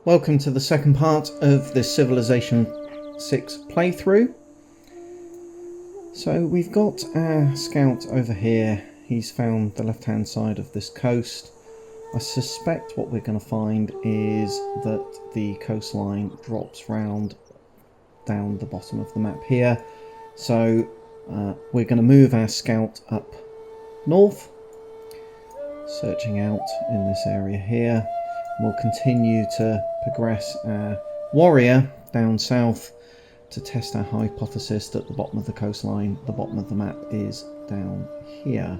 Welcome to the second part of this Civilization 6 playthrough. So we've got our scout over here. He's found the left hand side of this coast. I suspect what we're going to find is that the coastline drops round down the bottom of the map here. So we're going to move our scout up north, searching out in this area here. We'll continue to progress our warrior down south to test our hypothesis that the bottom of the coastline, the bottom of the map, is down here.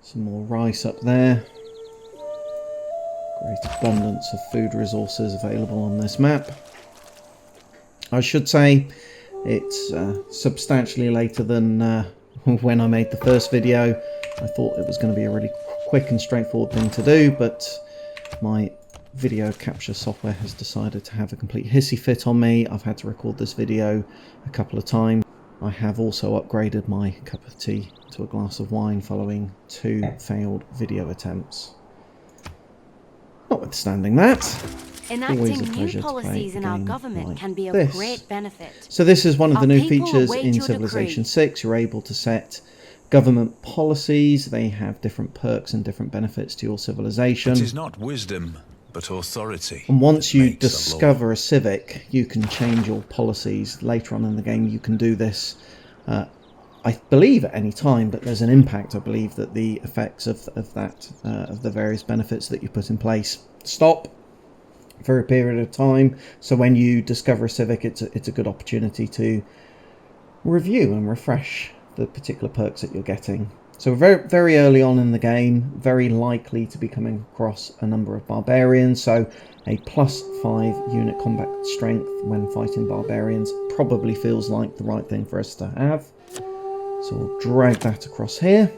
Some more rice up there. Great abundance of food resources available on this map. I should say it's substantially later than when I made the first video. I thought it was going to be a really quick and straightforward thing to do, but my video capture software has decided to have a complete hissy fit on me. I've had to record this video a couple of times. I have also upgraded my cup of tea to a glass of wine following 2 failed video attempts. Notwithstanding that, enacting new policies in our government can be of great benefit. So this is one of the new features in Civilization 6. You're able to set government policies. They have different perks and different benefits to your civilization. It is not wisdom, but authority. And once you discover a civic, you can change your policies. Later on in the game, you can do this, I believe, at any time, but there's an impact. I believe that the effects of the various benefits that you put in place stop for a period of time. So when you discover a civic, it's a good opportunity to review and refresh the particular perks that you're getting. So very, very early on in the game, very likely to be coming across a number of barbarians. So a +5 unit combat strength when fighting barbarians probably feels like the right thing for us to have. So we'll drag that across here.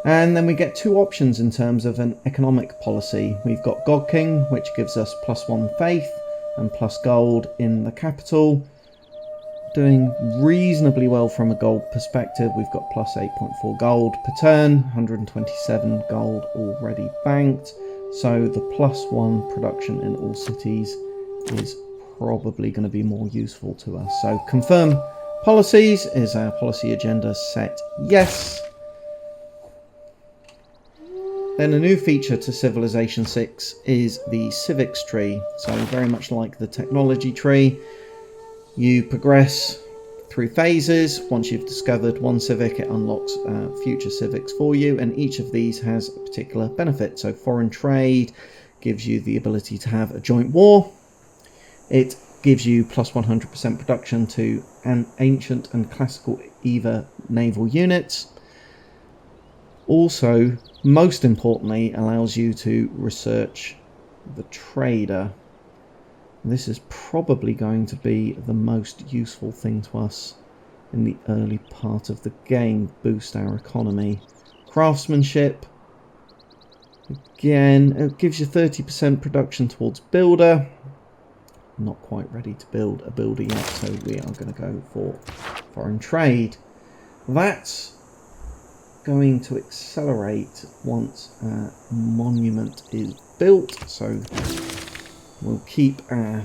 And then we get 2 options in terms of an economic policy. We've got God King, which gives us +1 faith and plus gold in the capital. Doing reasonably well from a gold perspective. We've got +8.4 gold per turn, 127 gold already banked. So the +1 production in all cities is probably going to be more useful to us. So confirm policies. Is our policy agenda set? Yes. Then a new feature to Civilization 6 is the civics tree. So very much like the technology tree, you progress through phases. Once you've discovered one civic, it unlocks future civics for you, and each of these has a particular benefit. So foreign trade gives you the ability to have a joint war. It gives you +100% production to an ancient and classical EVA naval units. Also, most importantly, allows you to research the trader. This is probably going to be the most useful thing to us in the early part of the game. Boost our economy. Craftsmanship. Again, it gives you 30% production towards builder. Not quite ready to build a builder yet, so we are going to go for foreign trade. That's going to accelerate once our monument is built, so we'll keep our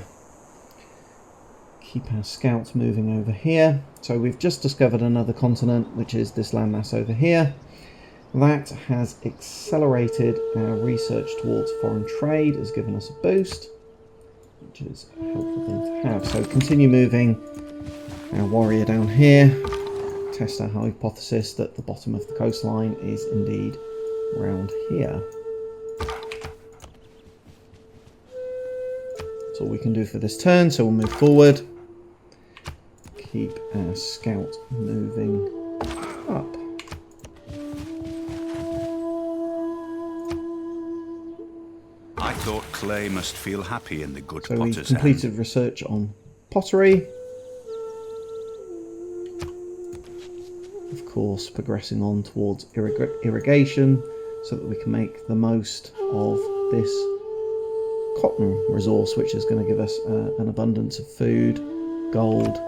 scouts moving over here. So we've just discovered another continent, which is this landmass over here. That has accelerated our research towards foreign trade, has given us a boost, which is a helpful thing to have. So continue moving our warrior down here. Test our hypothesis that the bottom of the coastline is indeed around here. That's all we can do for this turn, so we'll move forward. Keep our scout moving up. I thought clay must feel happy in the good So potter's we've completed hand. research on pottery. Of course, progressing on towards irrigation so that we can make the most of this cotton resource, which is going to give us an abundance of food, gold.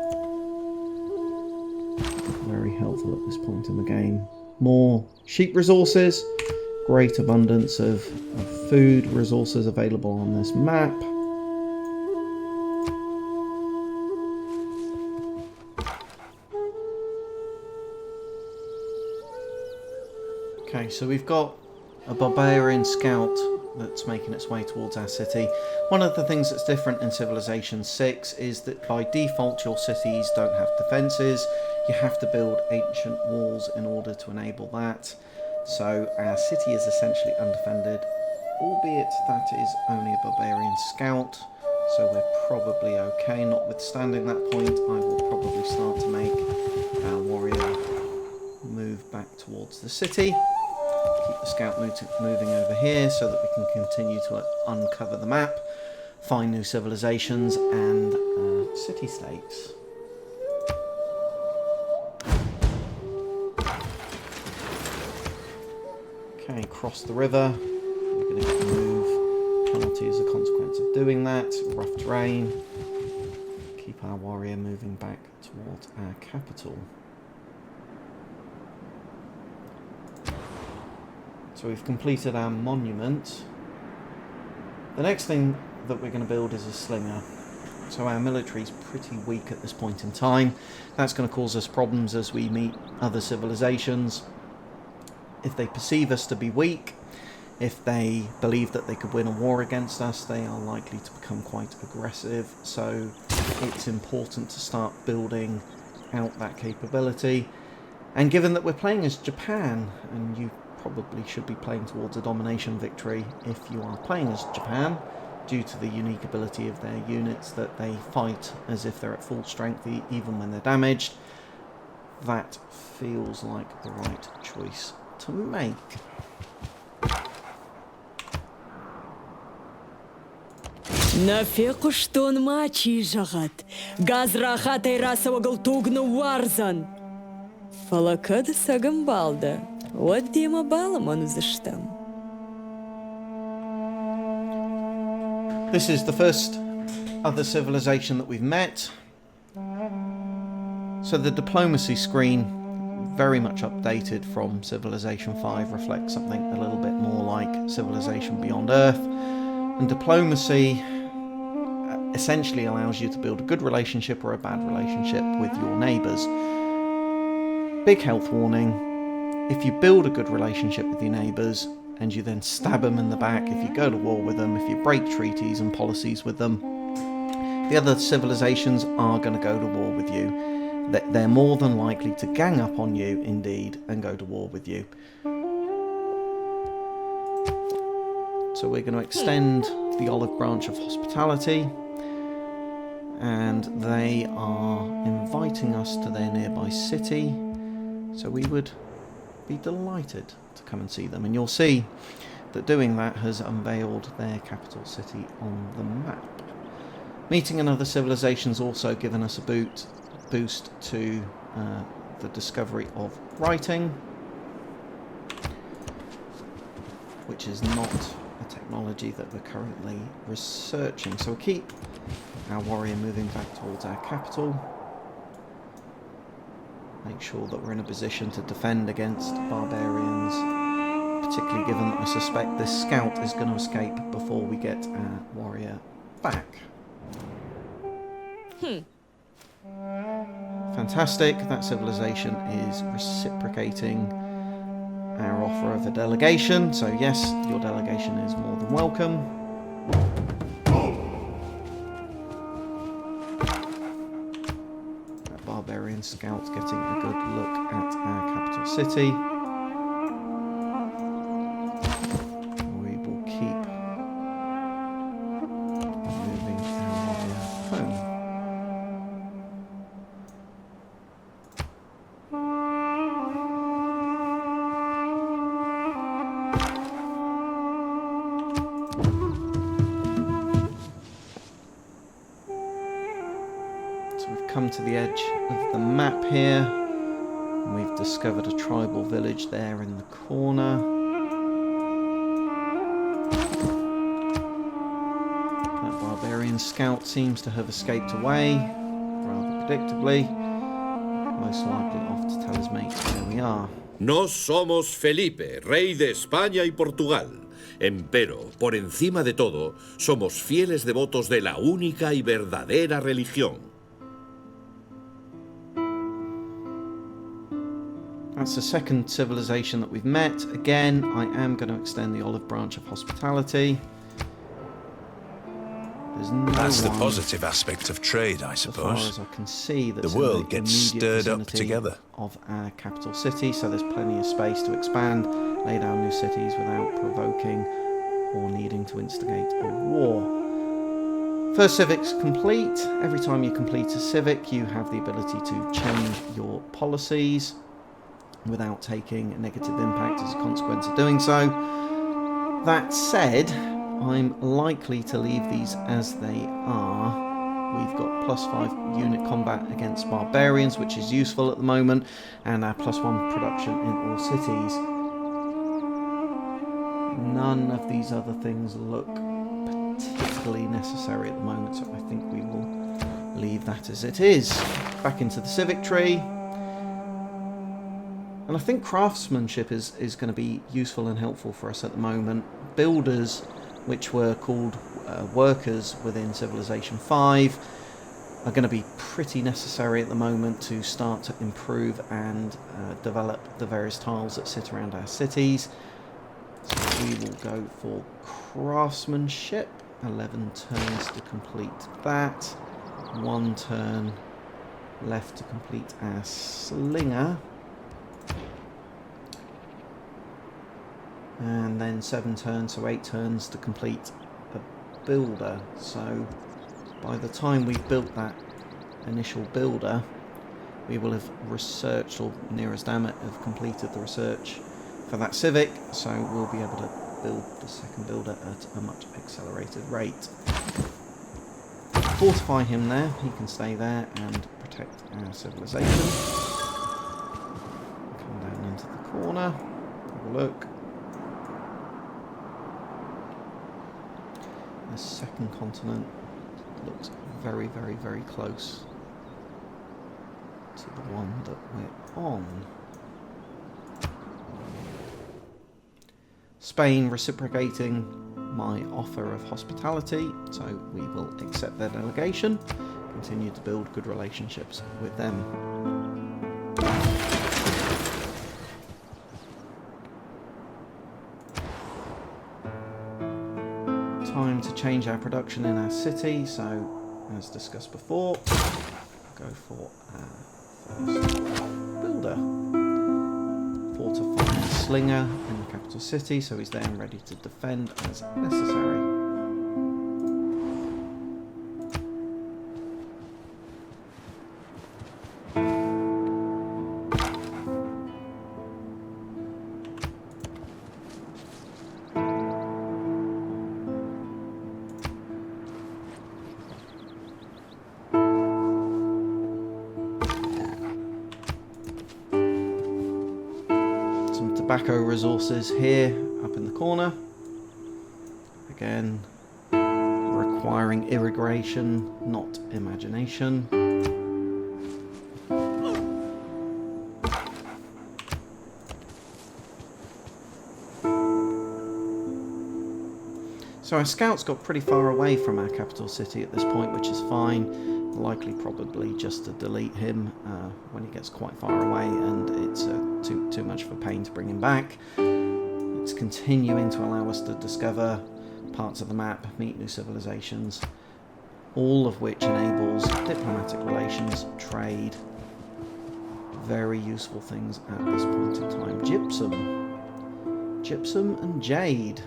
Very helpful at this point in the game. More sheep resources, great abundance of food resources available on this map. Okay, so we've got a barbarian scout that's making its way towards our city. One of the things that's different in Civilization 6 is that by default your cities don't have defences. You have to build ancient walls in order to enable that. So our city is essentially undefended, albeit that is only a barbarian scout, so we're probably okay. Notwithstanding that point, I will probably start to make our warrior move back towards the city. Keep the scout moving over here so that we can continue to uncover the map, find new civilizations and city-states. Okay, cross the river. We're going to get a move penalty as a consequence of doing that. Rough terrain. Keep our warrior moving back towards our capital. So we've completed our monument. The next thing that we're going to build is a slinger. So our military is pretty weak at this point in time. That's going to cause us problems as we meet other civilizations. If they perceive us to be weak, if they believe that they could win a war against us, they are likely to become quite aggressive. So it's important to start building out that capability. And given that we're playing as Japan, and you probably should be playing towards a domination victory if you are playing as Japan, due to the unique ability of their units that they fight as if they're at full strength even when they're damaged, that feels like the right choice to make. Нафеку штон мачи жагат. Газрахат айраса вагалtuгна варзан. Фалакад саgambalda. What dima balamanu zashtam. This is the first other civilization that we've met. So the diplomacy screen, very much updated from Civilization 5, reflects something a little bit more like Civilization Beyond Earth. And diplomacy essentially allows you to build a good relationship or a bad relationship with your neighbours. Big health warning. If you build a good relationship with your neighbours and you then stab them in the back, if you go to war with them, if you break treaties and policies with them, the other civilizations are going to go to war with you. They're more than likely to gang up on you, indeed, and go to war with you. So we're going to extend the olive branch of hospitality, and they are inviting us to their nearby city. So we would be delighted to come and see them, and you'll see that doing that has unveiled their capital city on the map. Meeting another civilization's also given us a boost to the discovery of writing, which is not a technology that we're currently researching. So we'll keep our warrior moving back towards our capital. Make sure that we're in a position to defend against barbarians, particularly given that I suspect this scout is going to escape before we get our warrior back. Fantastic, that civilization is reciprocating our offer of a delegation, so yes, your delegation is more than welcome. Barbarian scouts getting a good look at our capital city. We will keep moving our warrior home. Come to the edge of the map here, and we've discovered a tribal village there in the corner. Spain's scout seems to have escaped away, rather predictably. Most likely off to tell his mates where we are. Nos somos Felipe, rey de España y Portugal. Empero, por encima de todo, somos fieles devotos de la única y verdadera religión. That's the second civilization that we've met. Again, I am going to extend the olive branch of hospitality. That's the positive aspect of trade, I suppose. As far as I can see, that's the world gets stirred up together. Of our capital city, so there's plenty of space to expand, lay down new cities without provoking or needing to instigate a war. First civic's complete. Every time you complete a civic, you have the ability to change your policies without taking a negative impact as a consequence of doing so. That said, I'm likely to leave these as they are. We've got +5 unit combat against barbarians, which is useful at the moment, and our +1 production in all cities. None of these other things look particularly necessary at the moment, so I think we will leave that as it is. Back into the civic tree. And I think craftsmanship is going to be useful and helpful for us at the moment. Builders, which were called workers within Civilization 5, are going to be pretty necessary at the moment to start to improve and develop the various tiles that sit around our cities. So we will go for craftsmanship. 11 turns to complete that. 1 turn left to complete our slinger. And then 7 turns, so 8 turns to complete a builder. So by the time we've built that initial builder, we will have researched, or near as damn it, have completed the research for that civic, so we'll be able to build the second builder at a much accelerated rate. Fortify him there, he can stay there and protect our civilization. Come down into the corner, have a look. The second continent looks very, very, very close to the one that we're on. Spain reciprocating my offer of hospitality, so we will accept their delegation, continue to build good relationships with them. Time to change our production in our city, so as discussed before, go for our first builder. Fortify the slinger in the capital city, so he's there and ready to defend as necessary. Tobacco resources here up in the corner, again requiring irrigation, not imagination. So our scouts got pretty far away from our capital city at this point, which is fine. Likely probably just to delete him when he gets quite far away, and it's too much of a pain to bring him back. It's continuing to allow us to discover parts of the map, meet new civilizations, all of which enables diplomatic relations, trade, very useful things at this point in time. Gypsum and jade,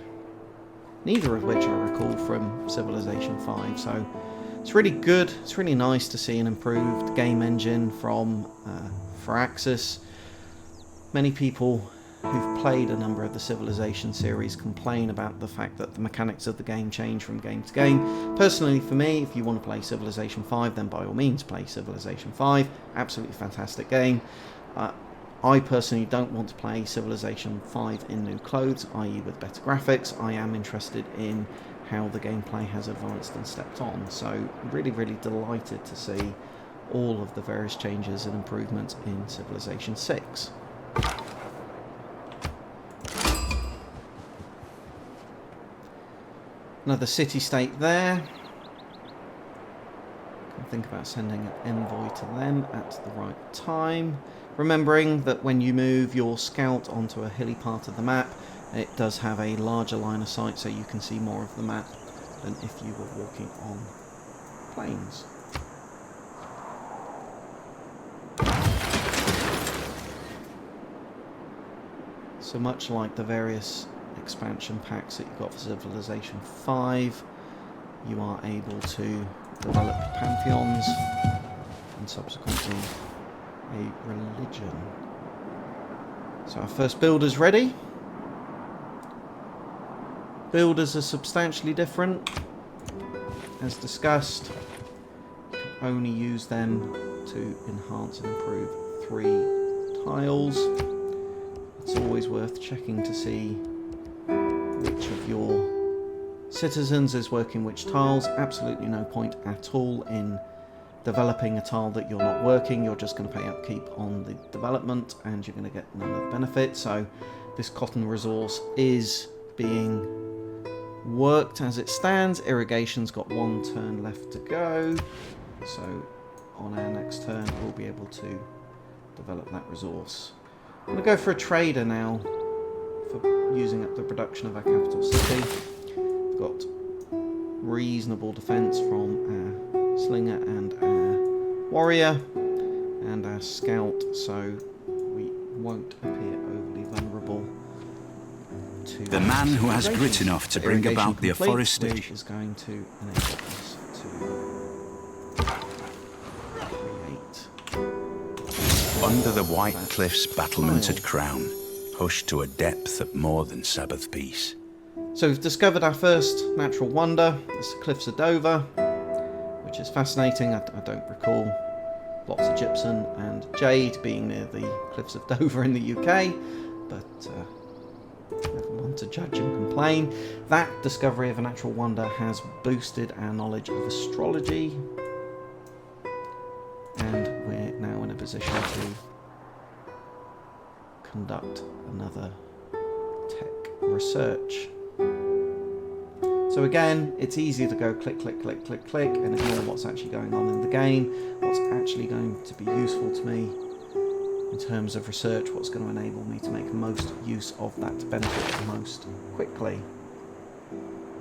neither of which I recall from Civilization 5, so it's really good. It's really nice to see an improved game engine from Firaxis. Many people who've played a number of the Civilization series complain about the fact that the mechanics of the game change from game to game. Personally, for me, if you want to play Civilization 5, then by all means play Civilization 5. Absolutely fantastic game. I personally don't want to play Civilization 5 in new clothes, i.e. with better graphics. I am interested in how the gameplay has advanced and stepped on. So really, really delighted to see all of the various changes and improvements in Civilization 6. Another city-state there. Can think about sending an envoy to them at the right time. Remembering that when you move your scout onto a hilly part of the map, it does have a larger line of sight, so you can see more of the map than if you were walking on plains. So much like the various expansion packs that you got for Civilization 5, you are able to develop pantheons and subsequently a religion. So our first builder's ready. Builders are substantially different. As discussed, you can only use them to enhance and improve 3 tiles. It's always worth checking to see which of your citizens is working which tiles. Absolutely no point at all in developing a tile that you're not working. You're just going to pay upkeep on the development and you're going to get none of the benefit. So this cotton resource is being worked as it stands. Irrigation's got 1 turn left to go, so on our next turn we'll be able to develop that resource. I'm going to go for a trader now for using up the production of our capital city. We've got reasonable defense from our slinger and our warrior and our scout, so we won't appear overly vulnerable to the man who has grit enough to bring about the afforestation is going to enable us to create under the white cliff's battlemented crown, hushed to a depth of more than Sabbath peace. So we've discovered our first natural wonder. It's the Cliffs of Dover, which is fascinating. I don't recall lots of gypsum and jade being near the Cliffs of Dover in the UK, but never one to judge and complain. That discovery of a natural wonder has boosted our knowledge of astrology, and we're now in a position to conduct another tech research. So again, it's easy to go click, click, click, click, click, and ignore what's actually going on in the game, what's actually going to be useful to me in terms of research, what's going to enable me to make most use of that benefit most quickly.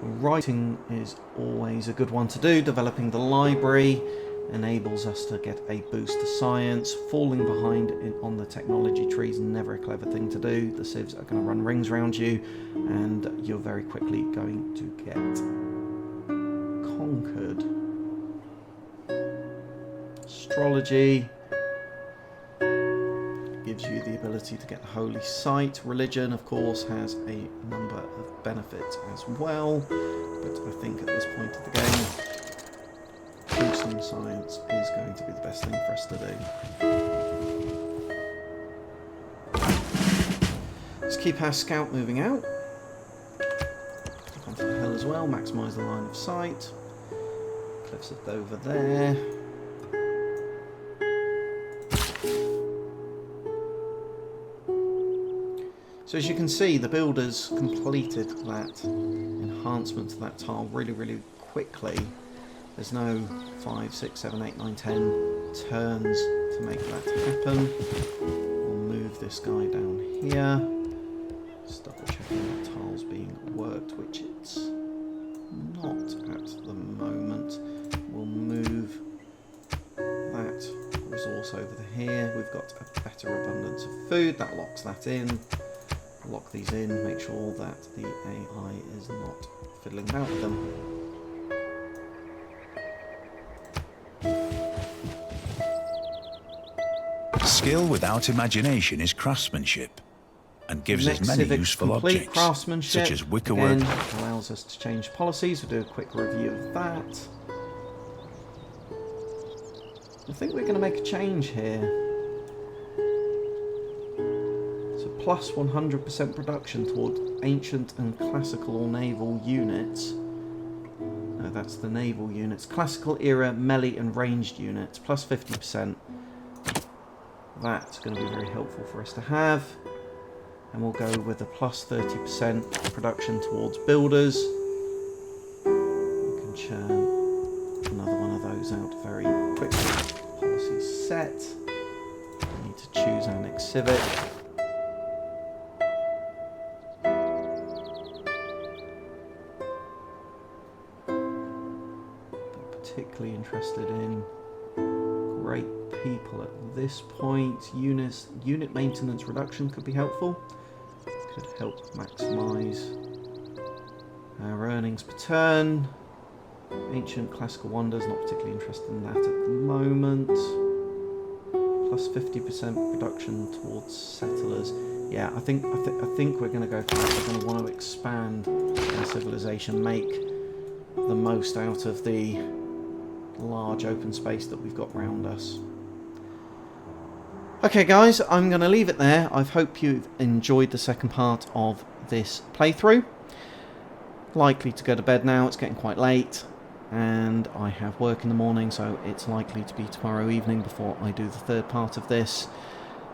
Writing is always a good one to do. Developing the library enables us to get a boost to science. Falling behind on the technology tree is never a clever thing to do. The civs are going to run rings around you and you're very quickly going to get conquered. Astrology gives you the ability to get the holy site. Religion, of course, has a number of benefits as well, but I think at this point of the game, boosting science is going to be the best thing for us to do. Let's keep our scout moving out. Click onto the hill as well, maximise the line of sight. Cliffs of Dover there. So as you can see, the builders completed that enhancement to that tile really, really quickly. There's no 5, 6, 7, 8, 9, 10 turns to make that happen. We'll move this guy down here. Just double checking that tile's being worked, which it's not at the moment. We'll move that resource over to here. We've got a better abundance of food. That locks that in. Lock these in, make sure that the AI is not fiddling about with them. Skill without imagination is craftsmanship, and gives us many useful objects, such as wickerwork. Again, allows us to change policies. We'll do a quick review of that. I think we're going to make a change here. Plus 100% production toward ancient and classical or naval units that's the naval units. Classical era melee and ranged units, plus 50%. That's going to be very helpful for us to have. And we'll go with a plus 30% production towards builders. We can churn another one of those out very quickly. Policy set. We need to choose our next civic. Particularly interested in great people at this point. Unit maintenance reduction could be helpful. Could help maximise our earnings per turn. Ancient classical wonders, not particularly interested in that at the moment. Plus 50% reduction towards settlers. Yeah, I think we're going to go for that. We're going to want to expand our civilization, make the most out of the large open space that we've got around us. Okay guys, I'm going to leave it there. I hope you've enjoyed the second part of this playthrough. Likely to go to bed now, it's getting quite late, and I have work in the morning, so it's likely to be tomorrow evening before I do the third part of this.